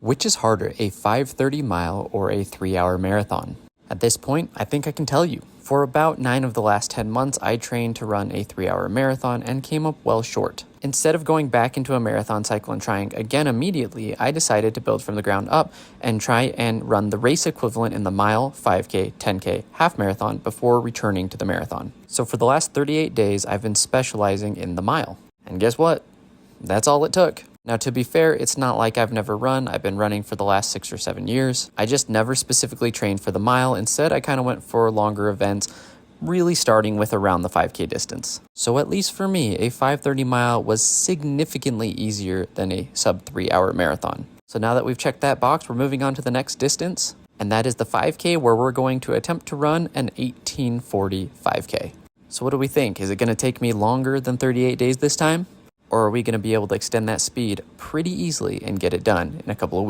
Which is harder, a 5:30 mile or a 3-hour marathon? At this point, I think I can tell you. For about 9 of the last 10 months, I trained to run a 3-hour marathon and came up well short. Instead of going back into a marathon cycle and trying again immediately, I decided to build from the ground up and try and run the race equivalent in the mile, 5K, 10K, half marathon before returning to the marathon. So for the last 38 days, I've been specializing in the mile. And guess what? That's all it took. Now, to be fair, it's not like I've never run. I've been running for the last 6 or 7 years. I just never specifically trained for the mile. Instead, I kind of went for longer events, really starting with around the 5K distance. So at least for me, a 5:30 mile was significantly easier than a sub 3-hour marathon. So now that we've checked that box, we're moving on to the next distance, and that is the 5K, where we're going to attempt to run an 1840 5K. So what do we think? Is it going to take me longer than 38 days this time? Or are we going to be able to extend that speed pretty easily and get it done in a couple of weeks?